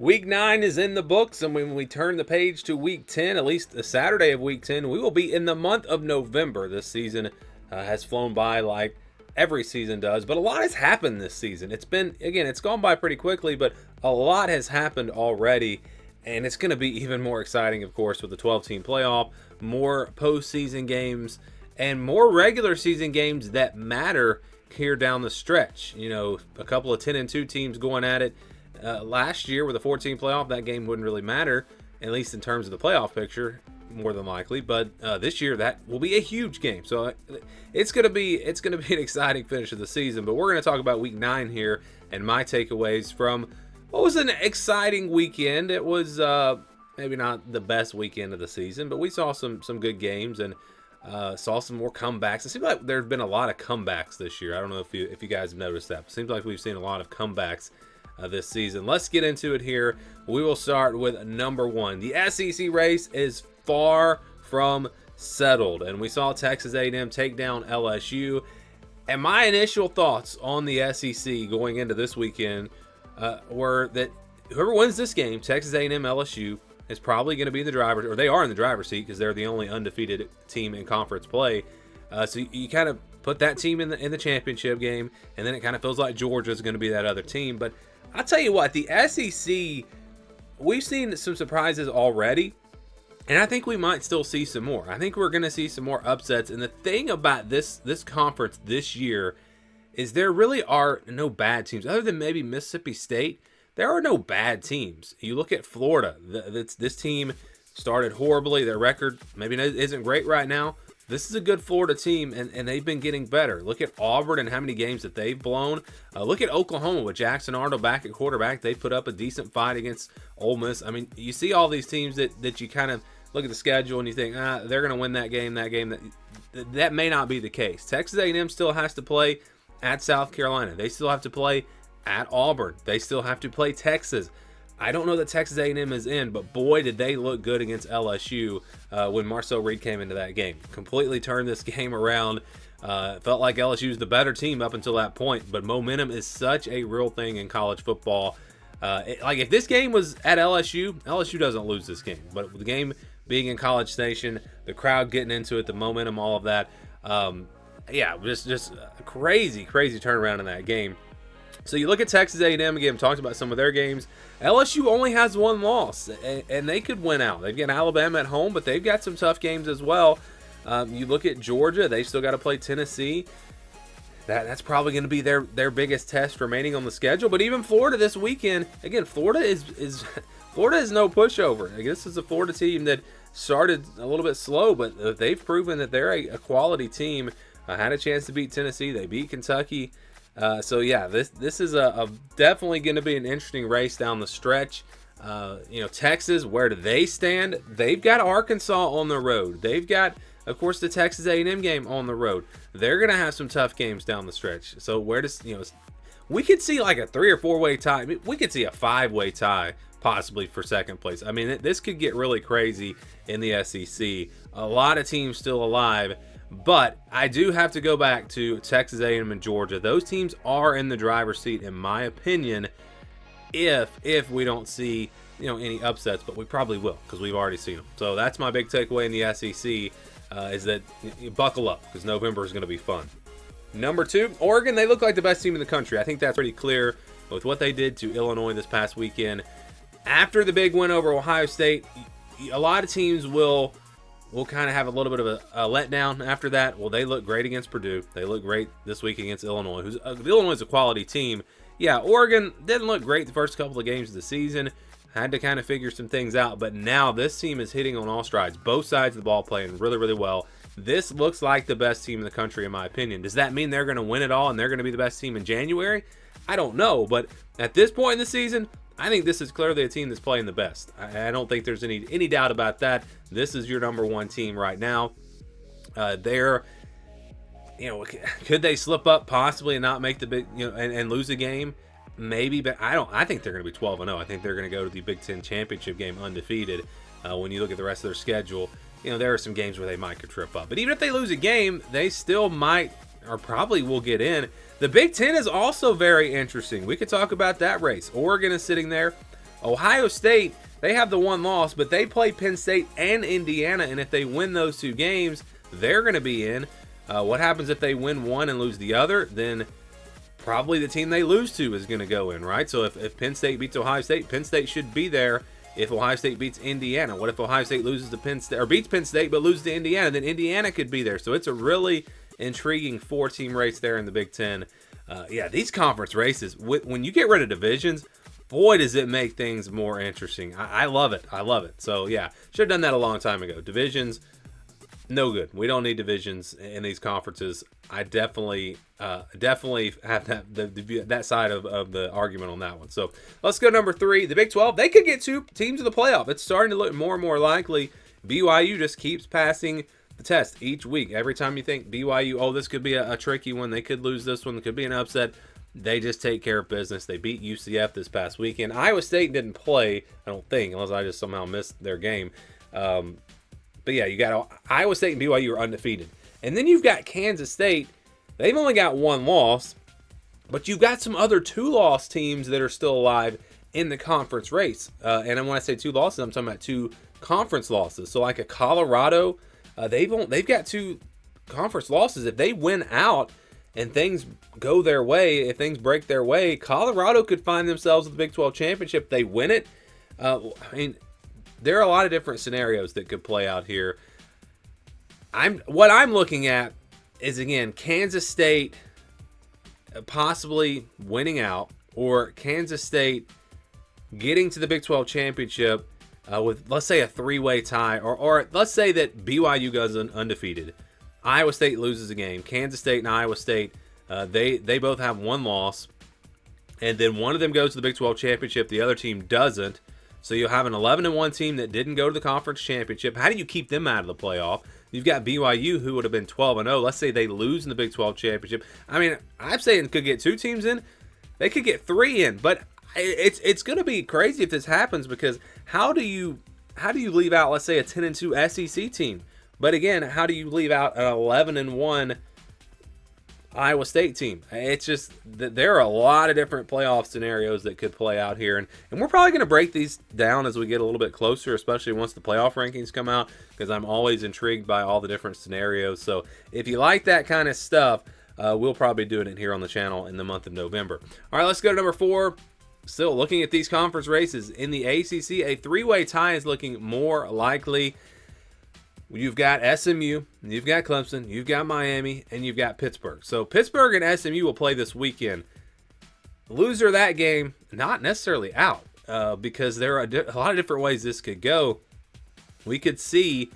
Week 9 is in the books, and when we turn the page to Week 10, at least the Saturday of Week 10, we will be in the month of November. This season has flown by like every season does, but a lot has happened this season. It's gone by pretty quickly, but a lot has happened already, and it's going to be even more exciting, of course, with the 12-team playoff, more postseason games, and more regular season games that matter here down the stretch. You know, a couple of 10-2 teams going at it. Last year with a 14 playoff, that game wouldn't really matter, at least in terms of the playoff picture, more than likely. But this year, that will be a huge game. So it's gonna be an exciting finish of the season. But we're gonna talk about Week 9 here and my takeaways from what was an exciting weekend. It was maybe not the best weekend of the season, but we saw some good games and saw some more comebacks. It seems like there's been a lot of comebacks this year. I don't know if you guys have noticed that. It seems like we've seen a lot of comebacks this season. Let's get into it here. We will start with number 1. The SEC race is far from settled, and we saw Texas A&M take down LSU. And my initial thoughts on the SEC going into this weekend were that whoever wins this game, Texas A&M LSU, is probably going to be in the driver's, or they are in the driver's seat because they're the only undefeated team in conference play. So you kind of put that team in the championship game, and then it kind of feels like Georgia is going to be that other team. But I'll tell you what, the SEC, we've seen some surprises already, and I think we might still see some more. I think we're going to see some more upsets. And the thing about this conference this year is there really are no bad teams. Other than maybe Mississippi State, there are no bad teams. You look at Florida. This team started horribly. Their record maybe isn't great right now. This is a good Florida team, and they've been getting better. Look at Auburn and how many games that they've blown. Look at Oklahoma with Jackson Arnold back at quarterback. They put up a decent fight against Ole Miss. I mean, you see all these teams that you kind of look at the schedule and you think, they're going to win that game. That may not be the case. Texas A&M still has to play at South Carolina. They still have to play at Auburn. They still have to play Texas. I don't know that Texas A&M is in, but boy, did they look good against LSU when Marcel Reed came into that game. Completely turned this game around. Felt like LSU was the better team up until that point, but momentum is such a real thing in college football. Like if this game was at LSU doesn't lose this game. But with the game being in College Station, the crowd getting into it, the momentum, all of that, just a crazy turnaround in that game. So you look at Texas A&M again. Talked about some of their games. LSU only has one loss, and they could win out. They've got Alabama at home, but they've got some tough games as well. You look at Georgia; they still got to play Tennessee. That's probably going to be their biggest test remaining on the schedule. But even Florida this weekend, again, Florida is no pushover. This is a Florida team that started a little bit slow, but they've proven that they're a quality team. Had a chance to beat Tennessee. They beat Kentucky. This is a definitely going to be an interesting race down the stretch. Texas, where do they stand? They've got Arkansas on the road. They've got, of course, the Texas A&M game on the road. They're going to have some tough games down the stretch. So we could see like a 3 or 4 way tie. We could see a 5-way tie possibly for second place. I mean, this could get really crazy in the SEC. A lot of teams still alive. But I do have to go back to Texas A&M and Georgia. Those teams are in the driver's seat, in my opinion, if we don't see any upsets, but we probably will because we've already seen them. So that's my big takeaway in the SEC is that you buckle up because November is going to be fun. Number 2, Oregon. They look like the best team in the country. I think that's pretty clear with what they did to Illinois this past weekend. After the big win over Ohio State, a lot of teams will kind of have a little bit of a letdown after that. Well, they look great against Purdue. They look great this week against Illinois. Illinois is a quality team. Yeah, Oregon didn't look great the first couple of games of the season. Had to kind of figure some things out. But now this team is hitting on all strides. Both sides of the ball playing really, really well. This looks like the best team in the country, in my opinion. Does that mean they're going to win it all and they're going to be the best team in January? I don't know. But at this point in the season, I think this is clearly a team that's playing the best. I don't think there's any doubt about that. This is your number 1 team right now. Could they slip up possibly and not make the big, and lose a game? Maybe, but I think they're going to be 12-0. I think they're going to go to the Big Ten championship game undefeated. When you look at the rest of their schedule, there are some games where they might could trip up. But even if they lose a game, they still might or probably will get in. The Big Ten is also very interesting. We could talk about that race. Oregon is sitting there. Ohio State, they have the one loss, but they play Penn State and Indiana, and if they win those two games, they're going to be in. What happens if they win one and lose the other? Then probably the team they lose to is going to go in, right? So if Penn State beats Ohio State, Penn State should be there. If Ohio State beats Indiana, what if Ohio State loses to Penn State or beats Penn State but loses to Indiana? Then Indiana could be there. So it's a really intriguing 4-team race there in the Big Ten. Yeah, these conference races, when you get rid of divisions, boy, does it make things more interesting. I love it. I love it. So yeah, should have done that a long time ago. Divisions, no good. We don't need divisions in these conferences. I definitely have that side of the argument on that one. So let's go number 3. The Big 12, they could get 2 teams in the playoff. It's starting to look more and more likely. BYU just keeps passing the test each week. Every time you think BYU, oh, this could be a tricky one, they could lose this one, it could be an upset, they just take care of business. They beat UCF this past weekend. Iowa State didn't play, I don't think, unless I just somehow missed their game. But yeah, you got Iowa State and BYU are undefeated. And then you've got Kansas State. They've only got 1 loss, but you've got some other 2-loss teams that are still alive in the conference race. And when I say 2 losses, I'm talking about 2 conference losses. So like a Colorado, they've got 2 conference losses. If they win out and things go their way, if things break their way, Colorado could find themselves at the Big 12 championship. They win it. I mean, there are a lot of different scenarios that could play out here. What I'm looking at is, again, Kansas State possibly winning out, or Kansas State getting to the Big 12 championship with, let's say, a 3-way tie, or let's say that BYU goes undefeated. Iowa State loses a game. Kansas State and Iowa State, they both have 1 loss, and then one of them goes to the Big 12 championship. The other team doesn't. So you'll have an 11-1 team that didn't go to the conference championship. How do you keep them out of the playoff? You've got BYU, who would have been 12-0. Let's say they lose in the Big 12 championship. I mean, I'm saying could get 2 teams in. They could get 3 in, but it's going to be crazy if this happens, because how do you leave out, let's say, a 10-2 SEC team? But again, how do you leave out an 11-1 Iowa State team? It's just that there are a lot of different playoff scenarios that could play out here, and we're probably going to break these down as we get a little bit closer, especially once the playoff rankings come out, because I'm always intrigued by all the different scenarios. So if you like that kind of stuff, we'll probably be doing it here on the channel in the month of November. All right, let's go to number 4. Still looking at these conference races in the ACC, a 3-way tie is looking more likely. You've got SMU, you've got Clemson, you've got Miami, and you've got Pittsburgh. So Pittsburgh and SMU will play this weekend. Loser of that game, not necessarily out, because there are a lot of different ways this could go. We could see,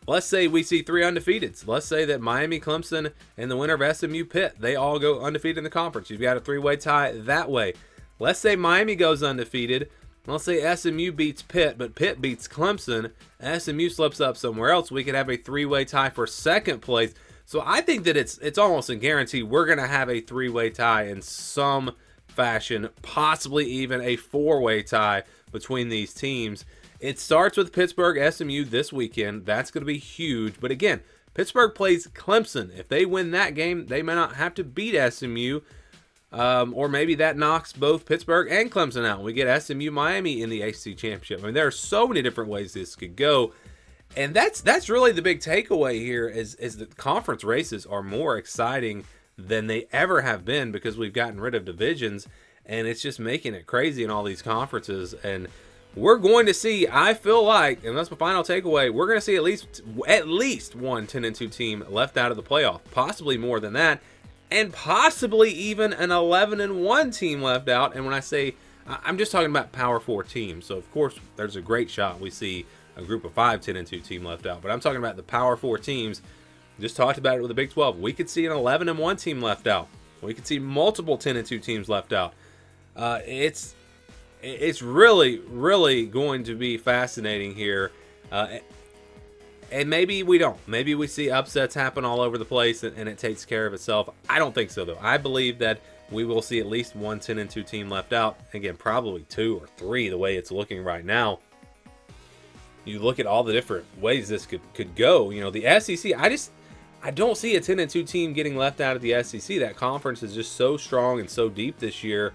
let's say we see 3 undefeateds. Let's say that Miami, Clemson, and the winner of SMU Pitt, they all go undefeated in the conference. You've got a 3-way tie that way. Let's say Miami goes undefeated. Let's say SMU beats Pitt, but Pitt beats Clemson. SMU slips up somewhere else. We could have a 3-way tie for 2nd place. So I think that it's almost a guarantee we're going to have a 3-way tie in some fashion, possibly even a 4-way tie between these teams. It starts with Pittsburgh SMU this weekend. That's going to be huge. But again, Pittsburgh plays Clemson. If they win that game, they may not have to beat SMU. Or maybe that knocks both Pittsburgh and Clemson out. We get SMU Miami in the ACC championship. I mean, there are so many different ways this could go, and that's really the big takeaway here is that conference races are more exciting than they ever have been, because we've gotten rid of divisions, and it's just making it crazy in all these conferences. And we're going to see, I feel like, and that's my final takeaway, we're going to see at least one 10-2 team left out of the playoff, possibly more than that. And possibly even an 11-1 team left out. And when I say, I'm just talking about Power 4 teams. So, of course, there's a great shot we see a group of 5 10-2 team left out. But I'm talking about the Power 4 teams. Just talked about it with the Big 12. We could see an 11-1 team left out. We could see multiple 10-2 teams left out. It's really, really going to be fascinating here. And maybe we don't. Maybe we see upsets happen all over the place and it takes care of itself. I don't think so, though. I believe that we will see at least one 10-2 team left out. Again, probably 2 or 3 the way it's looking right now. You look at all the different ways this could go. You know, the SEC, I don't see a 10-2 team getting left out of the SEC. That conference is just so strong and so deep this year.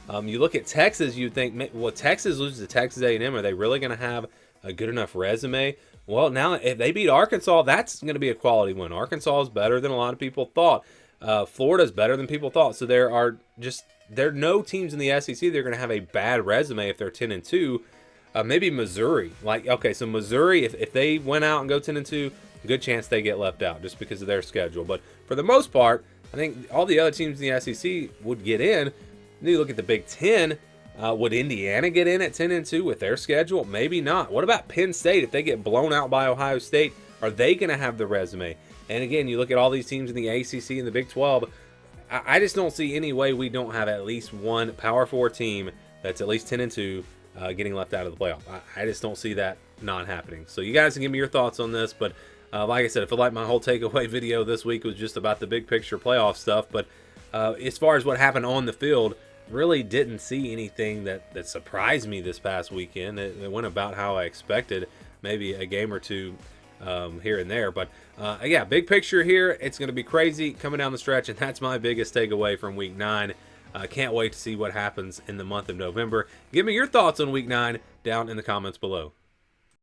You look at Texas, you'd think, well, Texas loses to Texas A&M. Are they really going to have a good enough resume? Well, now if they beat Arkansas, that's going to be a quality win. Arkansas is better than a lot of people thought. Florida's better than people thought. So there are no teams in the SEC that are going to have a bad resume if they're 10-2. Maybe Missouri. Okay, so Missouri, if they went out and go 10-2, good chance they get left out just because of their schedule. But for the most part, I think all the other teams in the SEC would get in. Then you look at the Big Ten. Would Indiana get in at 10-2 with their schedule? Maybe not. What about Penn State? If they get blown out by Ohio State, are they going to have the resume? And again, you look at all these teams in the ACC and the Big 12. I just don't see any way we don't have at least one Power 4 team that's at least 10-2 getting left out of the playoff. I just don't see that not happening. So you guys can give me your thoughts on this. But like I said, I feel like my whole takeaway video this week was just about the big picture playoff stuff. But as far as what happened on the field, really didn't see anything that surprised me this past weekend. It went about how I expected, maybe a game or two here and there. But yeah, big picture here, it's going to be crazy coming down the stretch, and that's my biggest takeaway from Week 9. Can't wait to see what happens in the month of November. Give me your thoughts on Week 9 down in the comments below.